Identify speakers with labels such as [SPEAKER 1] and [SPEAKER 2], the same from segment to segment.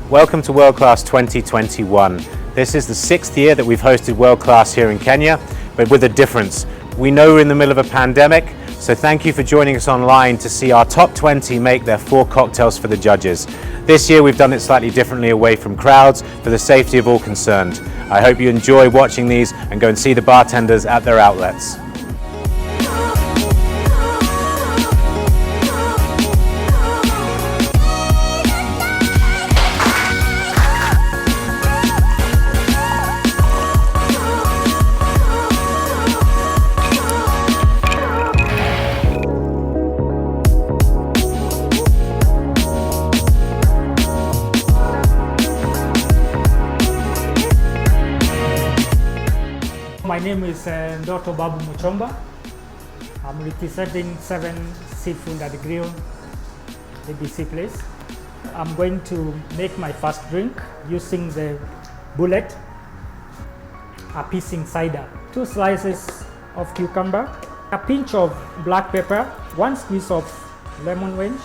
[SPEAKER 1] Welcome to World Class 2021. This is the 6th year that we've hosted World Class here in Kenya, but with a difference. We know we're in the middle of a pandemic, so thank you for joining us online to see our top 20 make their 4 cocktails for the judges. This year we've done it slightly differently away from crowds for the safety of all concerned. I hope you enjoy watching these and go and see the bartenders at their outlets.
[SPEAKER 2] My name is Dr. Babu Muchomba. I'm representing 7 Seafood at the Grill, ABC place. I'm going to make my first drink using the bullet, a piecing cider, 2 slices of cucumber, a pinch of black pepper, 1 squeeze of lemon wedge,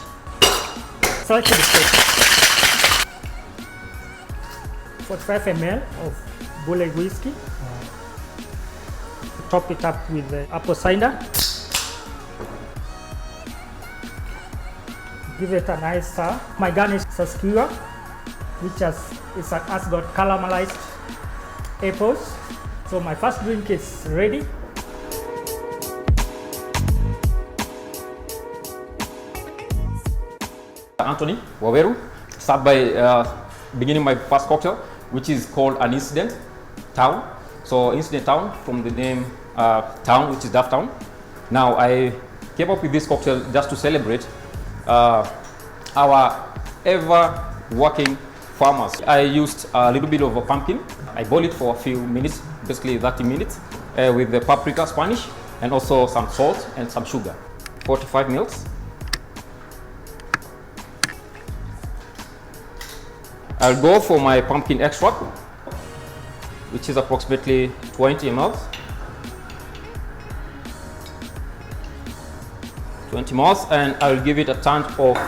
[SPEAKER 2] slightly salt, 45 ml of bullet whiskey. Top it up with the apple cider. Give it a nice stir. My garnish is a skewer, which has got caramelized apples. So my first drink is ready.
[SPEAKER 3] Anthony Waweru. Start by beginning my first cocktail, which is called an incident town. So incident town from the name town, which is Duff Town. Now I came up with this cocktail just to celebrate our ever working farmers. I used a little bit of a pumpkin. I boiled it for a few minutes, basically 30 minutes, with the paprika, Spanish, and also some salt and some sugar. 45 mils. I'll go for my pumpkin extract, which is approximately 20 ml. 20 ml, and I'll give it a touch of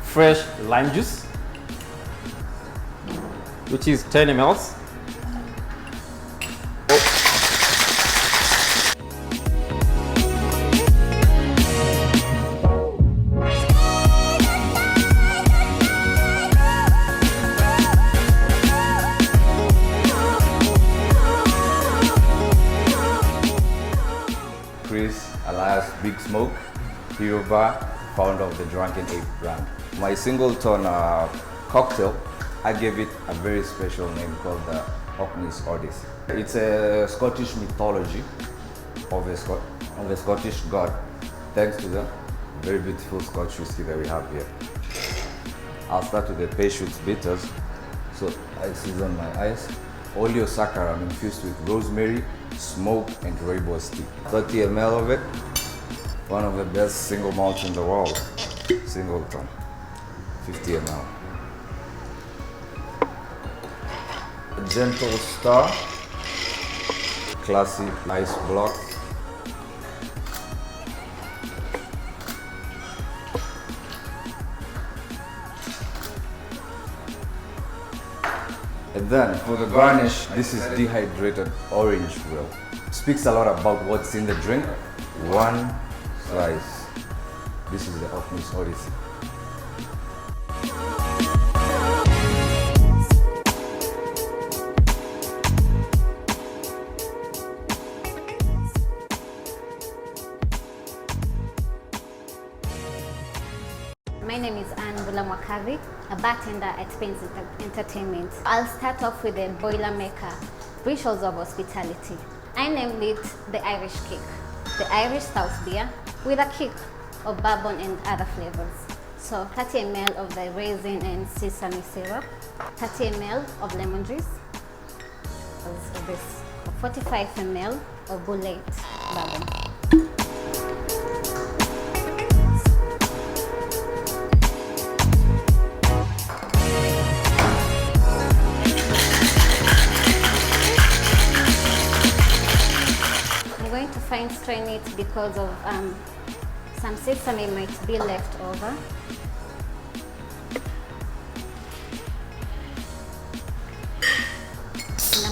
[SPEAKER 3] fresh lime juice, which is 10 ml.
[SPEAKER 4] Alias Big Smoke, Hero Bar, founder of the Drunken Ape brand. My singleton cocktail, I gave it a very special name called the Orkney's Odyssey. It's a Scottish mythology of a Scottish god, thanks to the very beautiful Scotch whiskey that we have here. I'll start with the Patience bitters. So I season my ice. Oleo saccharum infused with rosemary, smoke, and rooibos tea. 30 ml of it. One of the best single malts in the world. Singleton. 50 ml. A gentle stir. Classy ice block. And then for the garnish, this is dehydrated orange peel. Speaks a lot about what's in the drink. 1 slice. This is the Orkney's Odyssey.
[SPEAKER 5] My name is Mwakavi, a bartender at Payne's Entertainment. I'll start off with the Boilermaker, Rituals of Hospitality. I named it the Irish Kick, the Irish stout beer with a kick of bourbon and other flavors. So 30 ml of the raisin and sesame syrup, 30 ml of lemon juice, 45 ml of bullet bourbon. Fine strain it because of some sesame might be left over.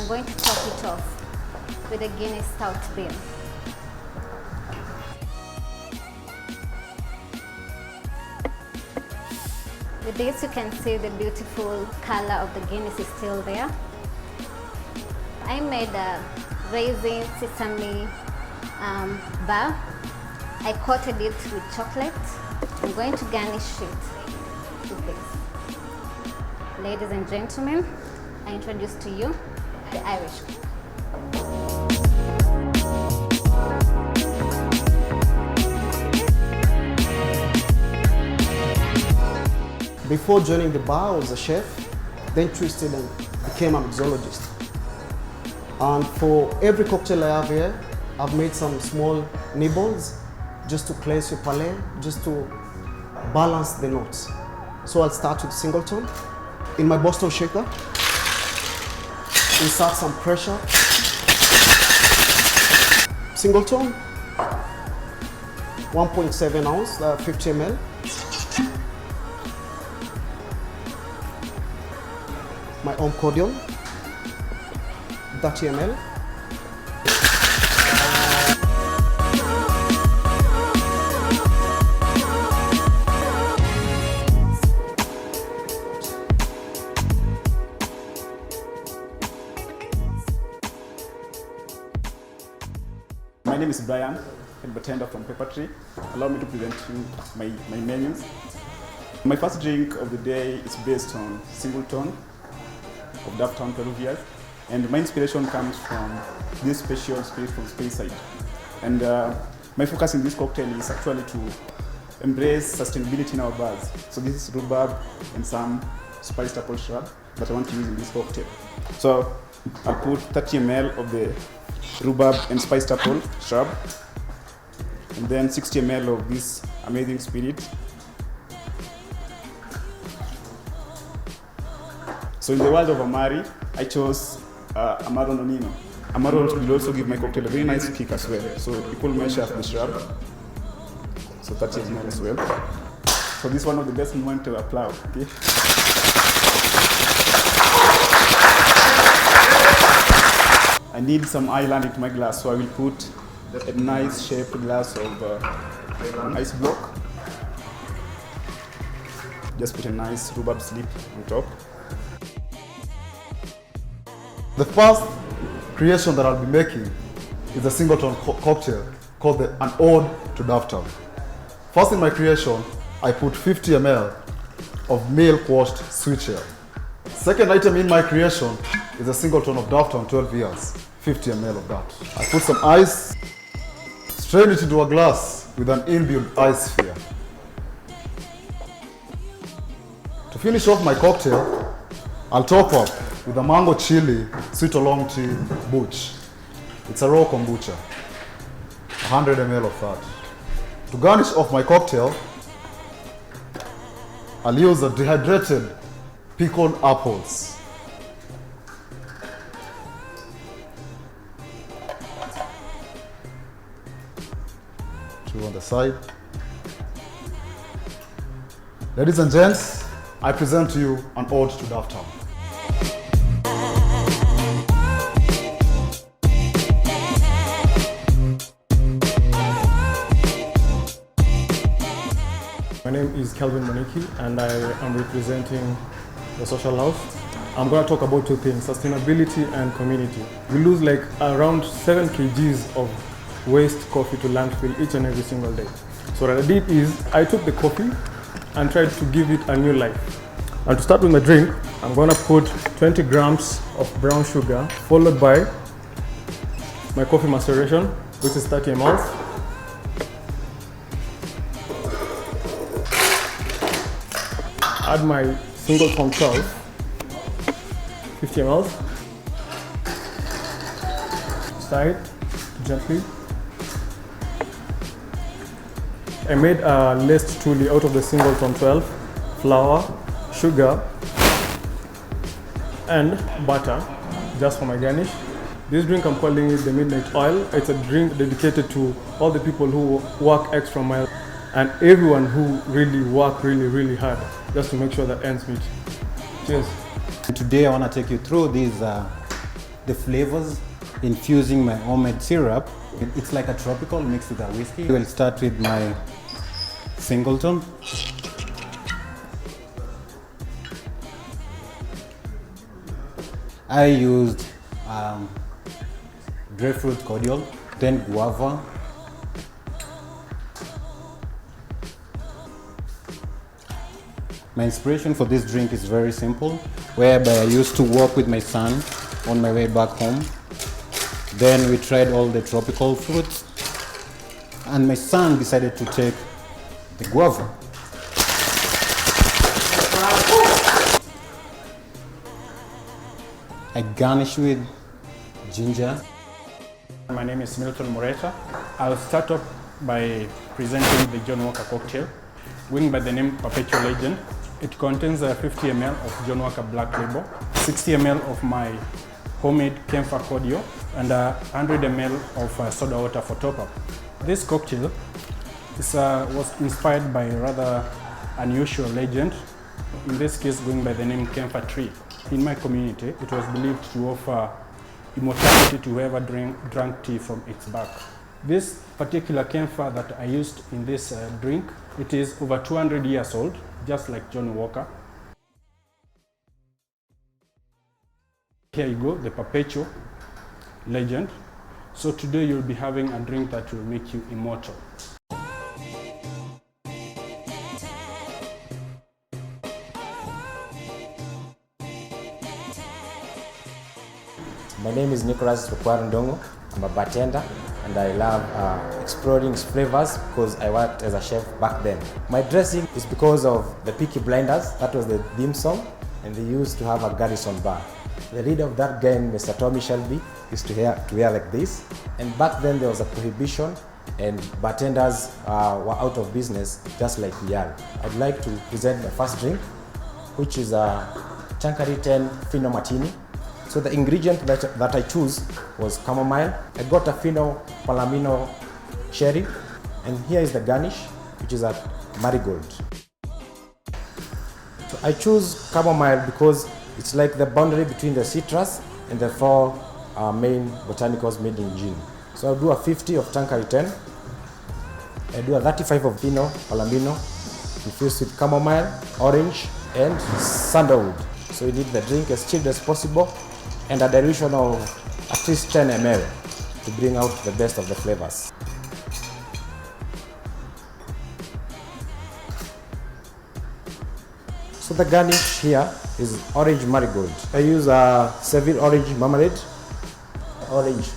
[SPEAKER 5] going to top it off with a Guinness stout beer. With this, you can see the beautiful color of the Guinness is still there. I made a raisin sesame bar. I coated it with chocolate. I'm going to garnish it with this. Ladies and gentlemen, I introduce to you the Irish cake.
[SPEAKER 6] Before joining the bar, I was a chef, then twisted and became a mixologist. And for every cocktail I have here, I've made some small nibbles just to cleanse your palate, just to balance the notes. So I'll start with singleton. In my Boston shaker, insert some pressure. Singleton, 1.7 ounce, 50 ml. My own cordial, 30 ml.
[SPEAKER 7] My name is Brian, head bartender from Pepper Tree. Allow me to present you my menus. My first drink of the day is based on Singleton of Dufftown, Peruvian, and my inspiration comes from this special spirit from Speyside. And my focus in this cocktail is actually to embrace sustainability in our bars. So this is rhubarb and some spiced apple shrub that I want to use in this cocktail. So I'll put 30 ml of the rhubarb and spiced apple shrub, and then 60 ml of this amazing spirit. So in the world of Amari, I chose Amaro Nonino. Amaro will also give my cocktail a very nice kick as well. So equal measure of the shrub. So 30 ml as well. So this is one of the best moments to apply. Okay? I need some island into my glass, so I will put a nice shaped glass of an ice block. Just put a nice rhubarb slip on top.
[SPEAKER 8] The first creation that I'll be making is a singleton cocktail called an ode to Dufftown. First in my creation, I put 50 ml of milk washed sweet ale. Second item in my creation is a singleton of Dufftown 12 years, 50 ml of that. I put some ice, strain it into a glass with an inbuilt ice sphere. To finish off my cocktail, I'll top up with a mango chili sweet oolong tea butch. It's a raw kombucha, 100 ml of that. To garnish off my cocktail, I'll use a dehydrated pickled apples. Two on the side. Ladies and gents, I present to you an ode to Dufftown.
[SPEAKER 9] My name is Kelvin and I am representing the social house. I'm going to talk about two things, sustainability and community. We lose like around 7 kgs of waste coffee to landfill each and every single day. So what I did is I took the coffee and tried to give it a new life. And to start with my drink, I'm going to put 20 grams of brown sugar followed by my coffee maceration, which is 30 ml. Add my singleton 12, 50 ml. Stir it gently. I made a laced truly out of the singleton 12, flour, sugar, and butter, just for my garnish. This drink, I'm calling it the Midnight Oil. It's a drink dedicated to all the people who work extra mile and everyone who really work really hard just to make sure that ends meet. Cheers.
[SPEAKER 10] Today I want to take you through the flavors, infusing my homemade syrup. It's like a tropical mixed with a whiskey. We'll start with my singleton. I used grapefruit cordial, then guava, my inspiration for this drink is very simple, whereby I used to walk with my son on my way back home. Then we tried all the tropical fruits, and my son decided to take the guava. I garnish with ginger.
[SPEAKER 11] My name is Milton Moreta. I'll start off by presenting the John Walker cocktail, going by the name Perpetual Legend. It contains 50 ml of John Walker Black Label, 60 ml of my homemade camphor cordial, and 100 ml of soda water for top-up. This cocktail was inspired by a rather unusual legend, in this case going by the name camphor tree. In my community, it was believed to offer immortality to whoever drank tea from its bark. This particular camphor that I used in this drink, it is over 200 years old, just like John Walker. Here you go, the Perpetual Legend. So today you'll be having a drink that will make you immortal.
[SPEAKER 12] My name is Nicholas Rukwarundongo. I'm a bartender and I love exploring flavors because I worked as a chef back then. My dressing is because of the Peaky Blinders. That was the theme song, and they used to have a Garrison bar. The leader of that game, Mr. Tommy Shelby, used to wear like this. And back then there was a prohibition and bartenders were out of business just like we are. I'd like to present my first drink, which is a Chankari 10 Fino Martini. So the ingredient that I choose was chamomile. I got a Fino Palomino cherry, and here is the garnish, which is a marigold. So I choose chamomile because it's like the boundary between the citrus and the four main botanicals made in gin. So I'll do a 50 of Chankari 10. I do a 35 of Fino Palomino, infused with chamomile, orange, and sandalwood. So you need the drink as chilled as possible, and a dilution of at least 10 ml to bring out the best of the flavors. So the garnish here is orange marigold. I use a Seville orange marmalade. Orange.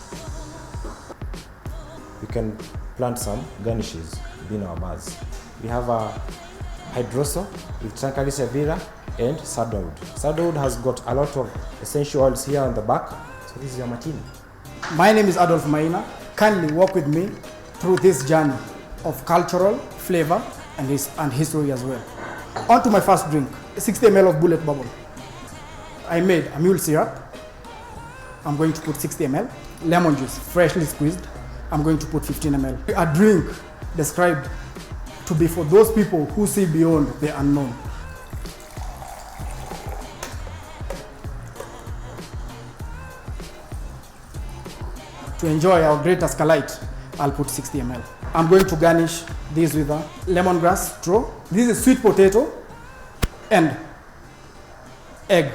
[SPEAKER 12] You can plant some garnishes within our bars. We have a hydroso with Chankari Sevilla and sandalwood. Sandalwood has got a lot of essential oils here on the back. So this is your martini.
[SPEAKER 13] My name is Adolf Maina. Kindly walk with me through this journey of cultural flavor and history as well. On to my first drink, 60 ml of bullet bubble. I made a mule syrup. I'm going to put 60 ml. Lemon juice, freshly squeezed. I'm going to put 15 ml. A drink described to be for those people who see beyond the unknown. To enjoy our great Escalite, I'll put 60 ml. I'm going to garnish this with a lemongrass straw. This is sweet potato and egg.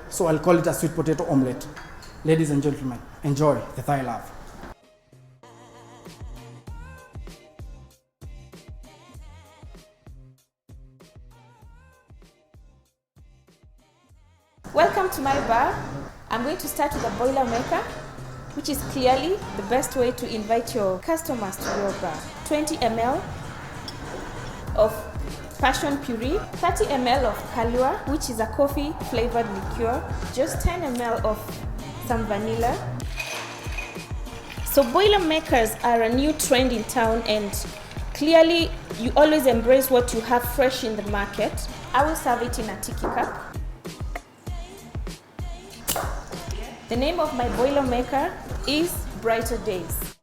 [SPEAKER 13] So I'll call it a sweet potato omelette. Ladies and gentlemen, enjoy the Thai love.
[SPEAKER 14] Welcome to my bar. I'm going to start with a boiler maker, which is clearly the best way to invite your customers to your bar. 20 ml of passion puree, 30 ml of Kalua, which is a coffee flavored liqueur, just 10 ml of some vanilla. So boiler makers are a new trend in town, and clearly you always embrace what you have fresh in the market. I will serve it in a tiki cup. The name of my boiler maker is Brighter Days.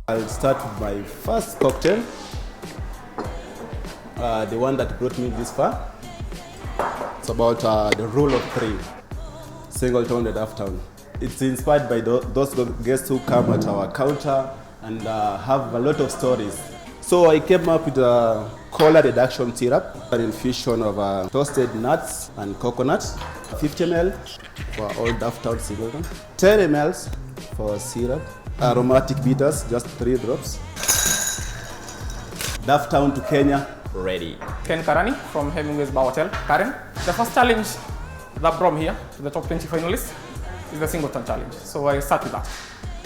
[SPEAKER 15] I'll start with my first cocktail, the one that brought me this far. It's about the rule of three, Singleton and Dufftown. It's inspired by those guests who come at our counter and have a lot of stories. So I came up with a color reduction syrup, an infusion of toasted nuts and coconut, 50 ml for all Dufftown singleton, 10 ml for syrup, aromatic bitters, just 3 drops. Dufftown to Kenya, ready.
[SPEAKER 3] Ken Karani from Hemingway's Bar Hotel. Karen, the first challenge that brought me here to the top 20 finalists is the singleton challenge. So I start with that.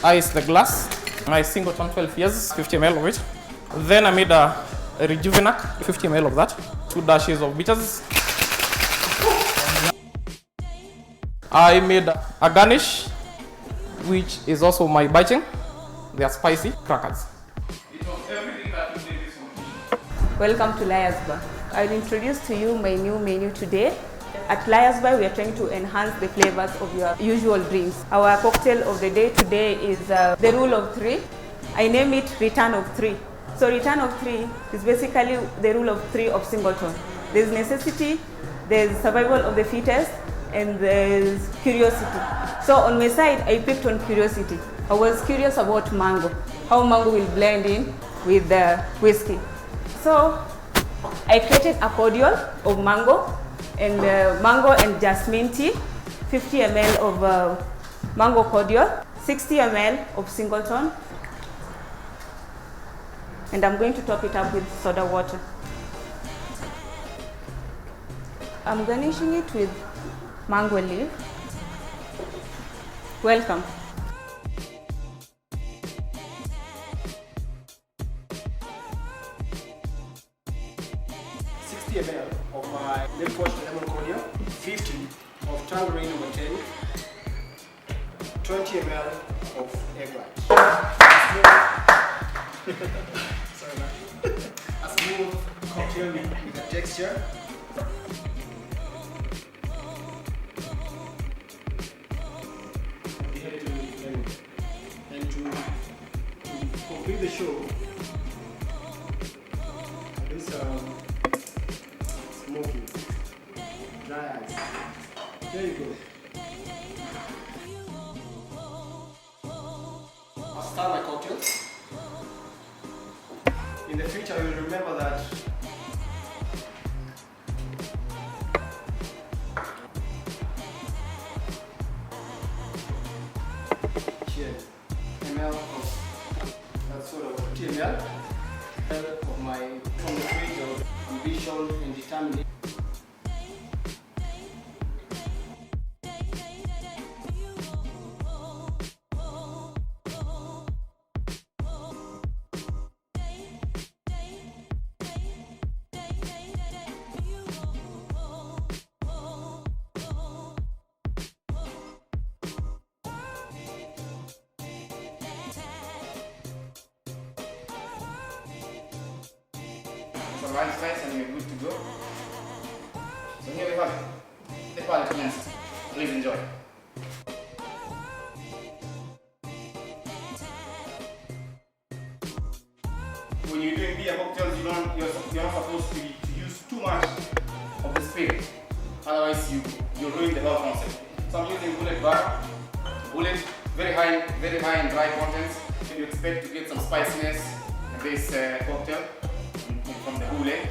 [SPEAKER 3] I iced the glass, my singleton 12 years, 50 ml of it. Then I made a Rejuvenac, 50 ml of that, 2 dashes of bitters. I made a garnish, which is also my biting. They are spicy crackers.
[SPEAKER 14] Welcome to Liars Bar. I'll introduce to you my new menu today. At Liars Bar, we are trying to enhance the flavors of your usual drinks. Our cocktail of the day today is the rule of 3. I name it Return of 3. So Return of 3 is basically the rule of 3 of singleton. There's necessity, there's survival of the fittest, and there's curiosity. So on my side, I picked on curiosity. I was curious about mango, how mango will blend in with the whiskey. So I created a cordial of mango and jasmine tea, 50 ml of mango cordial, 60 ml of singleton, and I'm going to top it up with soda water. I'm garnishing it with mango leaf. Welcome.
[SPEAKER 16] ml of my milk washed lemon cordial, 50 of tangerine number 10, 20 ml of egg Sorry, man. A smooth cocktail with a texture. And to complete the show, this smoky, dry ice. There you go. I'll start my cocktail. In the future, you will remember that cheers. ml of that sort of ml of my from the fridge of ambition and determination.
[SPEAKER 3] So rice slice and we're good to go. So here we have it. The quality commences. Please enjoy. When you're doing beer cocktails, you're not supposed to use too much of the spirit. Otherwise, you ruin the whole concept. So I'm using bullet bar. Bullet, very high in dry contents. And you expect to get some spiciness in this cocktail from the hule.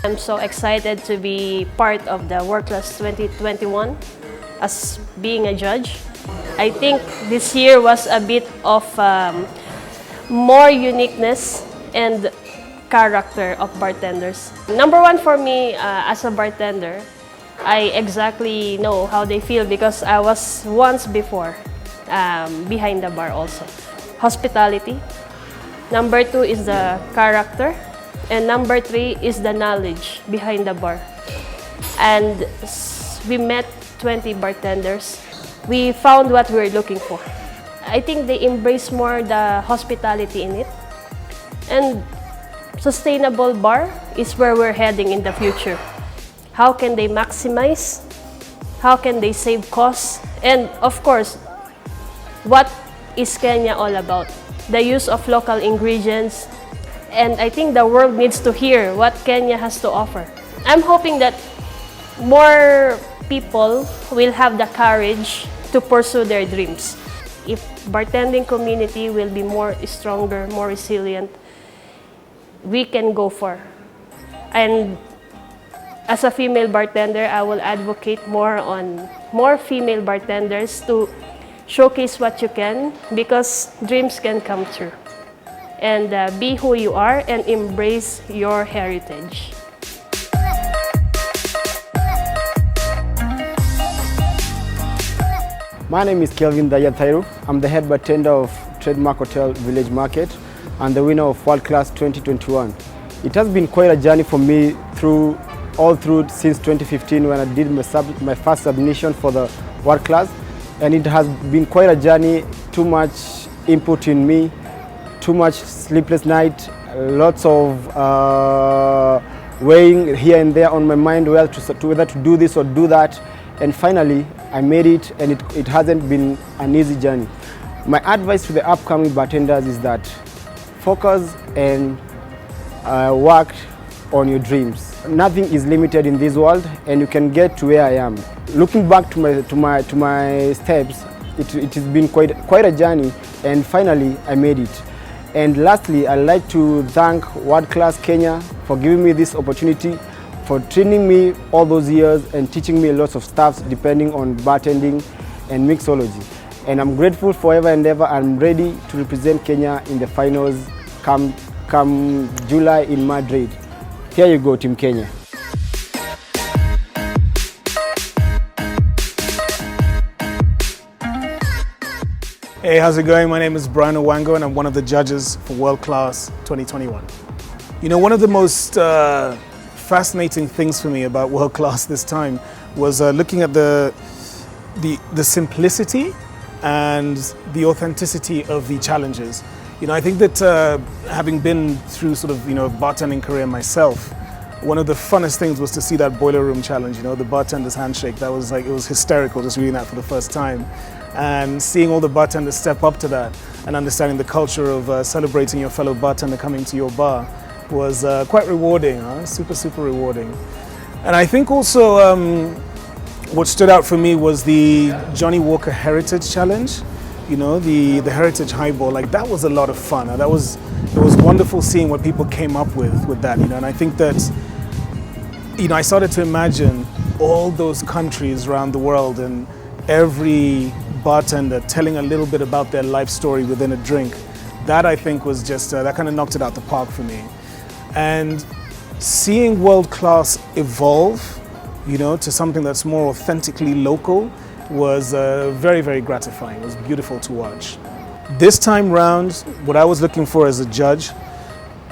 [SPEAKER 17] I'm so excited to be part of the World Class 2021 as being a judge. I think this year was a bit of more uniqueness and character of bartenders. Number one for me as a bartender, I exactly know how they feel because I was once before behind the bar also. Hospitality. Number two is the character. And number three is the knowledge behind the bar. And we met 20 bartenders. We found what we were looking for. I think they embrace more the hospitality in it. And sustainable bar is where we're heading in the future. How can they maximize? How can they save costs? And of course, what is Kenya all about? The use of local ingredients. And I think the world needs to hear what Kenya has to offer. I'm hoping that more people will have the courage to pursue their dreams. If bartending community will be more stronger, more resilient, we can go far. And as a female bartender, I will advocate more on more female bartenders to showcase what you can, because dreams can come true. And be who you are and embrace your heritage.
[SPEAKER 18] My name is Kelvin Thairu. I'm the head bartender of Trademark Hotel Village Market and the winner of World Class 2021. It has been quite a journey for me all through since 2015 when I did my first submission for the World Class, and it has been quite a journey. Too much input in me, too much sleepless night, lots of weighing here and there on my mind whether to do this or do that. And finally, I made it, and it hasn't been an easy journey. My advice to the upcoming bartenders is that focus and work on your dreams. Nothing is limited in this world, and you can get to where I am. Looking back to my steps, it has been quite a journey, and finally I made it. And lastly, I'd like to thank World Class Kenya for giving me this opportunity, for training me all those years and teaching me lots of stuff depending on bartending and mixology. And I'm grateful forever and ever. I'm ready to represent Kenya in the finals come July in Madrid. Here you go, Team Kenya.
[SPEAKER 19] Hey, how's it going? My name is Brian Owango and I'm one of the judges for World Class 2021. You know, one of the most fascinating things for me about World Class this time was looking at the simplicity and the authenticity of the challenges. You know, I think that having been through sort of, a bartending career myself, one of the funnest things was to see that boiler room challenge, the bartender's handshake. That was it was hysterical just reading that for the first time. And seeing all the bartenders step up to that and understanding the culture of celebrating your fellow bartender coming to your bar was quite rewarding, super, super rewarding. And I think also what stood out for me was the Johnny Walker Heritage Challenge, the Heritage Highball. Like, that was a lot of fun. It was wonderful seeing what people came up with that, and I think that, I started to imagine all those countries around the world and every bartender telling a little bit about their life story within a drink. That, I think, was just, that kind of knocked it out the park for me. And seeing World Class evolve, to something that's more authentically local was very, very gratifying. It was beautiful to watch. This time round, what I was looking for as a judge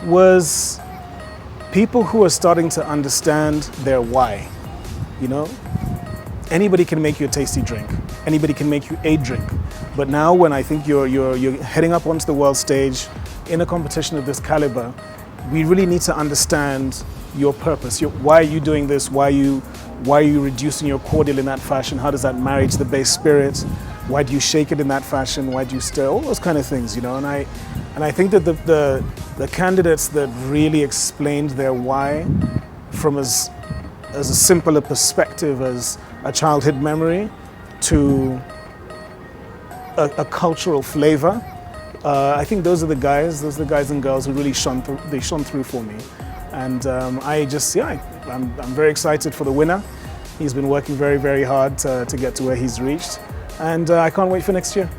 [SPEAKER 19] was people who are starting to understand their why. Anybody can make you a tasty drink. Anybody can make you a drink. But now, when I think you're heading up onto the world stage in a competition of this caliber, we really need to understand your purpose. Why are you doing this? Why are you reducing your cordial in that fashion? How does that marry to the base spirit? Why do you shake it in that fashion? Why do you stir? All those kind of things, And I think that the candidates that really explained their why from as a simple a perspective as a childhood memory to a cultural flavor, I think those are the guys and girls who really shone through for me. And I'm very excited for the winner. He's been working very, very hard to get to where he's reached. And I can't wait for next year.